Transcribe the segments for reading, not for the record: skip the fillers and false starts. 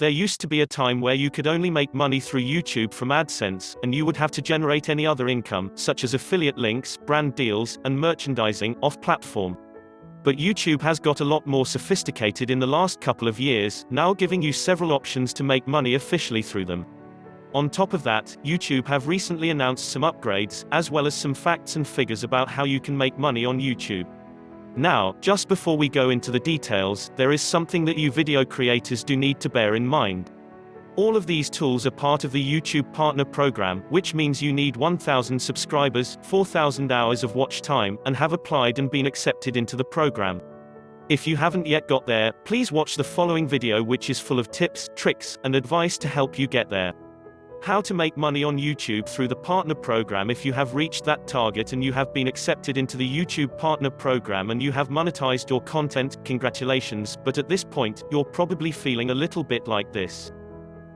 There used to be a time where you could only make money through YouTube from AdSense, and you would have to generate any other income, such as affiliate links, brand deals, and merchandising, off-platform. But YouTube has got a lot more sophisticated in the last couple of years, now giving you several options to make money officially through them. On top of that, YouTube have recently announced some upgrades, as well as some facts and figures about how you can make money on YouTube. Now, just before we go into the details, there is something that you video creators do need to bear in mind. All of these tools are part of the YouTube Partner Program, which means you need 1,000 subscribers, 4,000 hours of watch time, and have applied and been accepted into the program. If you haven't yet got there, please watch the following video, which is full of tips, tricks, and advice to help you get there. How to make money on YouTube through the Partner Program. If you have reached that target and you have been accepted into the YouTube Partner Program and you have monetized your content, congratulations, but at this point, you're probably feeling a little bit like this.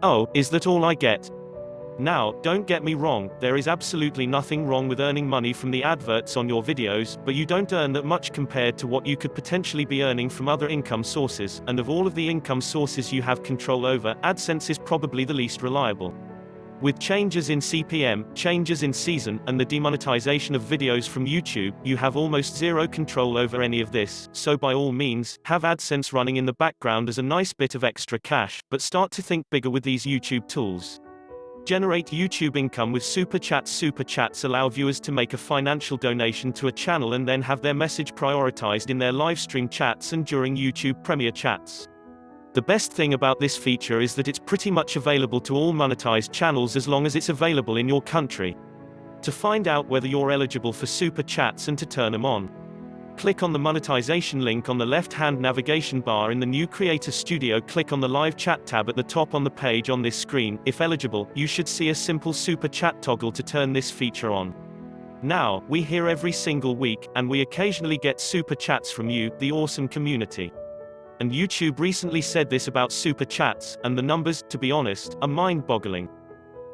Oh, is that all I get? Now, don't get me wrong, there is absolutely nothing wrong with earning money from the adverts on your videos, but you don't earn that much compared to what you could potentially be earning from other income sources, and of all of the income sources you have control over, AdSense is probably the least reliable. With changes in CPM, changes in season, and the demonetization of videos from YouTube, you have almost zero control over any of this, so by all means, have AdSense running in the background as a nice bit of extra cash, but start to think bigger with these YouTube tools. Generate YouTube income with Super Chats. Super Chats allow viewers to make a financial donation to a channel and then have their message prioritized in their livestream chats and during YouTube Premiere chats. The best thing about this feature is that it's pretty much available to all monetized channels as long as it's available in your country. To find out whether you're eligible for Super Chats and to turn them on, click on the monetization link on the left-hand navigation bar in the new Creator Studio. Click on the Live Chat tab at the top on the page on this screen. If eligible, you should see a simple Super Chat toggle to turn this feature on. Now, we here every single week, and we occasionally get Super Chats from you, the awesome community. And YouTube recently said this about Super Chats, and the numbers, to be honest, are mind-boggling.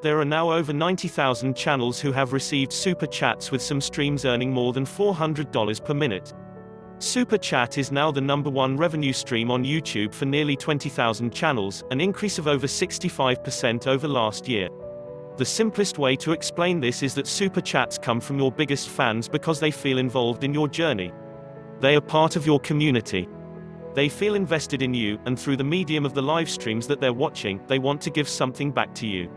There are now over 90,000 channels who have received Super Chats, with some streams earning more than $400 per minute. Super Chat is now the #1 revenue stream on YouTube for nearly 20,000 channels, an increase of over 65% over last year. The simplest way to explain this is that Super Chats come from your biggest fans because they feel involved in your journey. They are part of your community. They feel invested in you, and through the medium of the live streams that they're watching, they want to give something back to you.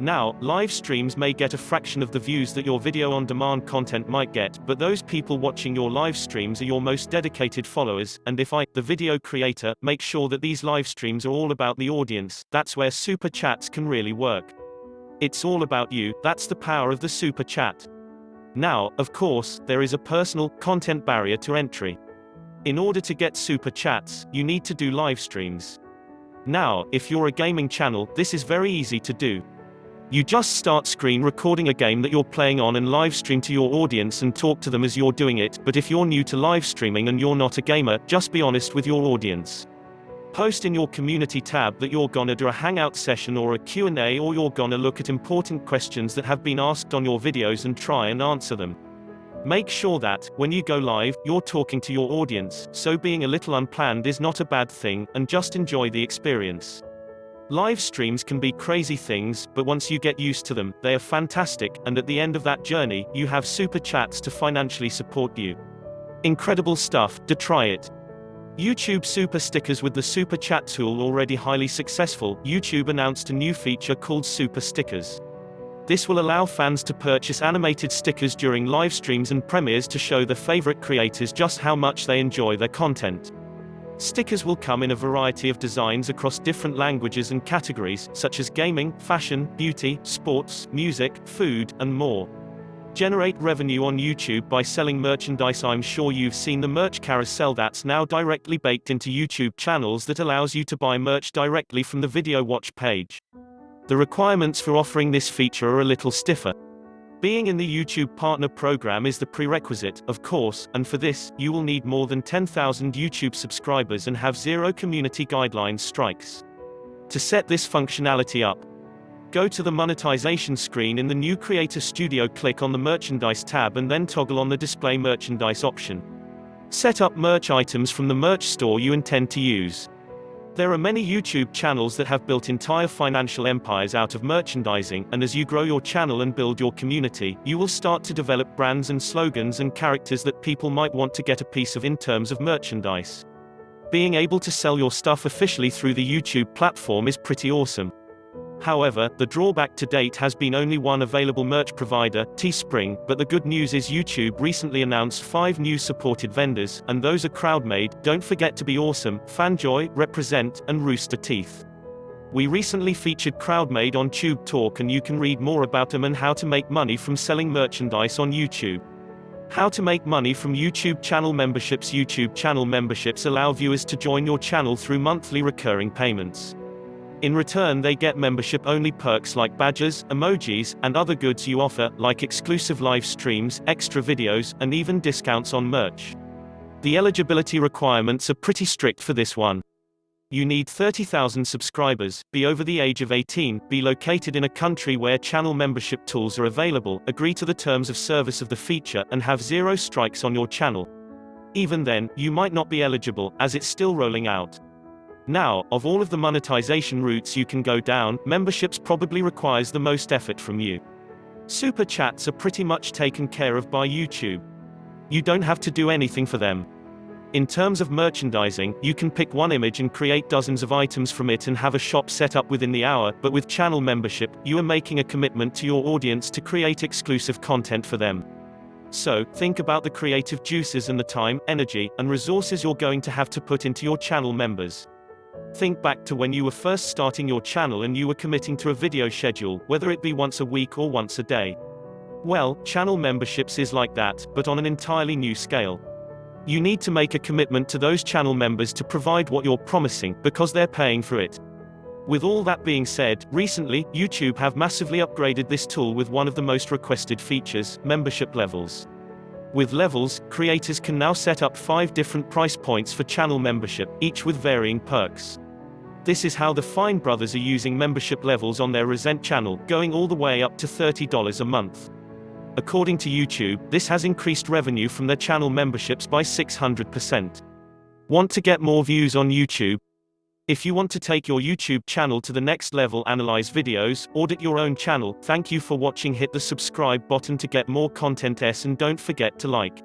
Now, live streams may get a fraction of the views that your video-on-demand content might get, but those people watching your live streams are your most dedicated followers, and if I, the video creator, make sure that these live streams are all about the audience, that's where Super Chats can really work. It's all about you, that's the power of the Super Chat. Now, of course, there is a personal, content barrier to entry. In order to get Super Chats, you need to do live streams. Now, if you're a gaming channel, this is very easy to do. You just start screen recording a game that you're playing on and live stream to your audience and talk to them as you're doing it. But if you're new to live streaming and you're not a gamer, just be honest with your audience. Post in your community tab that you're gonna do a hangout session or a Q&A, or you're gonna look at important questions that have been asked on your videos and try and answer them. Make sure that, when you go live, you're talking to your audience, so being a little unplanned is not a bad thing, and just enjoy the experience. Live streams can be crazy things, but once you get used to them, they are fantastic, and at the end of that journey, you have Super Chats to financially support you. Incredible stuff, do try it. YouTube Super Stickers. With the Super Chat tool already highly successful, YouTube announced a new feature called Super Stickers. This will allow fans to purchase animated stickers during live streams and premieres to show their favorite creators just how much they enjoy their content. Stickers will come in a variety of designs across different languages and categories, such as gaming, fashion, beauty, sports, music, food, and more. Generate revenue on YouTube by selling merchandise. I'm sure you've seen the merch carousel that's now directly baked into YouTube channels that allows you to buy merch directly from the video watch page. The requirements for offering this feature are a little stiffer. Being in the YouTube Partner Program is the prerequisite, of course, and for this, you will need more than 10,000 YouTube subscribers and have 0 community guidelines strikes. To set this functionality up, go to the monetization screen in the new Creator Studio, click on the Merchandise tab and then toggle on the Display Merchandise option. Set up merch items from the merch store you intend to use. There are many YouTube channels that have built entire financial empires out of merchandising, and as you grow your channel and build your community, you will start to develop brands and slogans and characters that people might want to get a piece of in terms of merchandise. Being able to sell your stuff officially through the YouTube platform is pretty awesome. However, the drawback to date has been only one available merch provider, Teespring, but the good news is YouTube recently announced 5 new supported vendors, and those are CrowdMade, Don't Forget to Be Awesome, Fanjoy, Represent, and Rooster Teeth. We recently featured CrowdMade on Tube Talk, and you can read more about them and how to make money from selling merchandise on YouTube. How to make money from YouTube channel memberships. YouTube channel memberships allow viewers to join your channel through monthly recurring payments. In return, they get membership-only perks like badges, emojis, and other goods you offer, like exclusive live streams, extra videos, and even discounts on merch. The eligibility requirements are pretty strict for this one. You need 30,000 subscribers, be over the age of 18, be located in a country where channel membership tools are available, agree to the terms of service of the feature, and have 0 strikes on your channel. Even then, you might not be eligible, as it's still rolling out. Now, of all of the monetization routes you can go down, memberships probably requires the most effort from you. Super chats are pretty much taken care of by YouTube. You don't have to do anything for them. In terms of merchandising, you can pick one image and create dozens of items from it and have a shop set up within the hour, but with channel membership, you are making a commitment to your audience to create exclusive content for them. So, think about the creative juices and the time, energy, and resources you're going to have to put into your channel members. Think back to when you were first starting your channel and you were committing to a video schedule, whether it be once a week or once a day. Well, channel memberships is like that, but on an entirely new scale. You need to make a commitment to those channel members to provide what you're promising, because they're paying for it. With all that being said, recently, YouTube have massively upgraded this tool with one of the most requested features, membership levels. With levels, creators can now set up 5 different price points for channel membership, each with varying perks. This is how the Fine brothers are using membership levels on their Resent channel, going all the way up to $30 a month. According to YouTube, this has increased revenue from their channel memberships by 600%. Want to get more views on YouTube? If you want to take your YouTube channel to the next level, analyze videos, audit your own channel, thank you for watching. Hit the subscribe button to get more content and don't forget to like.